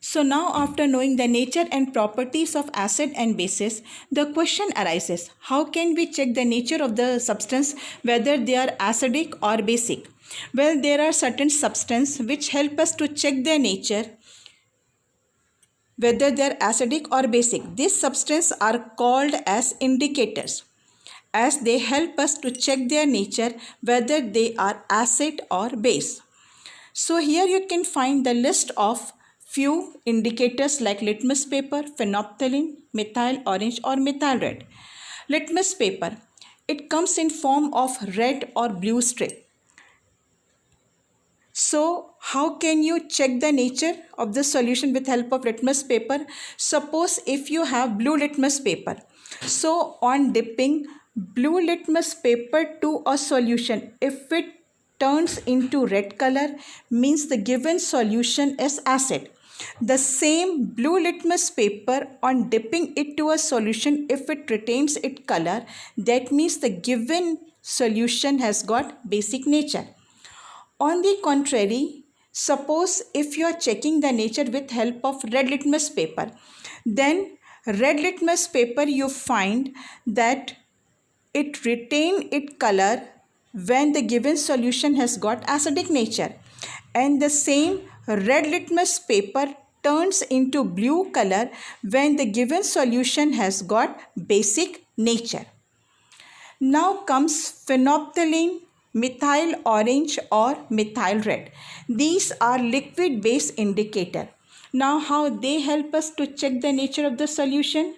So now after knowing the nature and properties of acid and bases, the question arises, how can we check the nature of the substance whether they are acidic or basic? Well, there are certain substances which help us to check their nature whether they are acidic or basic. These substances are called as indicators, as they help us to check their nature whether they are acid or base. So here you can find the list of few indicators like litmus paper, phenolphthalein, methyl orange or methyl red. Litmus paper, it comes in form of red or blue strip. So how can you check the nature of the solution with help of litmus paper? Suppose if you have blue litmus paper. So on dipping blue litmus paper to a solution, if it turns into red color, means the given solution is acid. The same blue litmus paper, on dipping it to a solution, if it retains its color, that means the given solution has got basic nature. On the contrary, suppose if you are checking the nature with help of red litmus paper, then red litmus paper you find that it retain its color when the given solution has got acidic nature, and the same red litmus paper turns into blue color when the given solution has got basic nature. Now comes phenolphthalein, methyl orange or methyl red. These are liquid base indicator. Now how they help us to check the nature of the solution?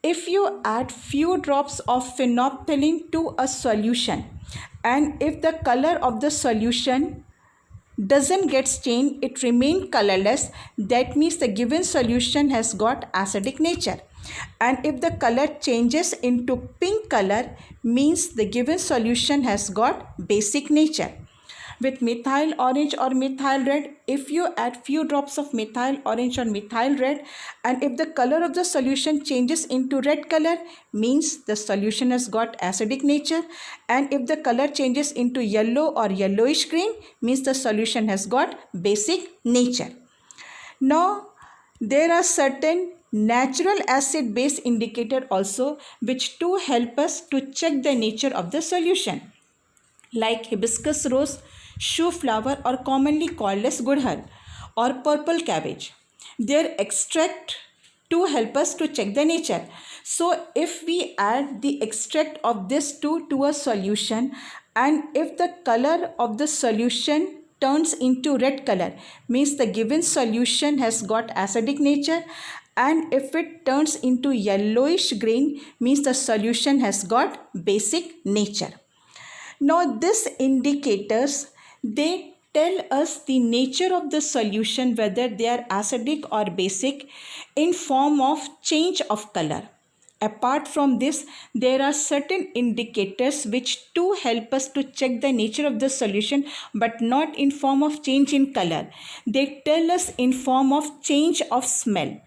If you add few drops of phenolphthalein to a solution, and if the color of the solution doesn't get changed, it remains colorless, that means the given solution has got acidic nature. And if the color changes into pink color, means the given solution has got basic nature. With methyl orange or methyl red, if you add few drops of methyl orange or methyl red, and if the color of the solution changes into red color, means the solution has got acidic nature. And if the color changes into yellow or yellowish green, means the solution has got basic nature. Now there are certain natural acid base indicator also, which too help us to check the nature of the solution, like hibiscus rose, shoe flower or commonly called as gudhal or purple cabbage. Their extract to help us to check the nature. So if we add the extract of this two to a solution, and if the color of the solution turns into red color, means the given solution has got acidic nature, and if it turns into yellowish green, means the solution has got basic nature. Now these indicators, they tell us the nature of the solution whether they are acidic or basic in form of change of color. Apart from this, there are certain indicators which too help us to check the nature of the solution, but not in form of change in color. They tell us in form of change of smell.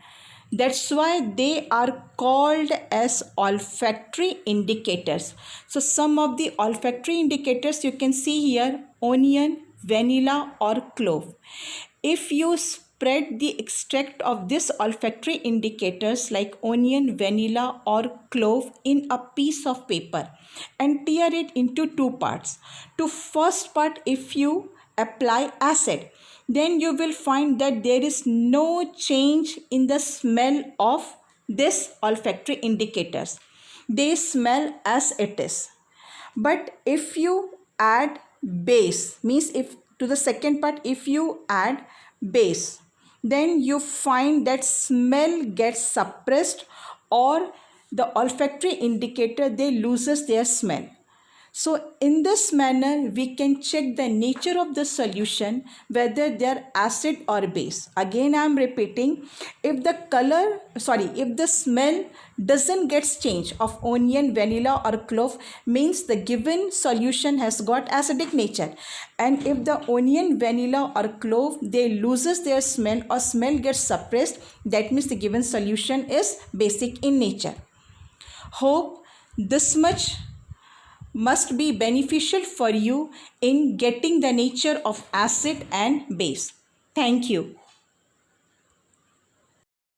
That's why they are called as olfactory indicators. So some of the olfactory indicators you can see here: onion, vanilla or clove. If you spread the extract of this olfactory indicators like onion, vanilla or clove in a piece of paper and tear it into two parts. To first part, if you apply acid, then you will find that there is no change in the smell of this olfactory indicators. They smell as it is. But if you add base, means if to the second part, if you add base, then you find that smell gets suppressed, or the olfactory indicator, they loses their smell. So in this manner, we can check the nature of the solution whether they are acid or base. Again, I am repeating, if the smell doesn't get changed of onion, vanilla or clove, means the given solution has got acidic nature. And if the onion, vanilla or clove, they loses their smell or smell gets suppressed, that means the given solution is basic in nature. Hope this much must be beneficial for you in getting the nature of acid and base. Thank you.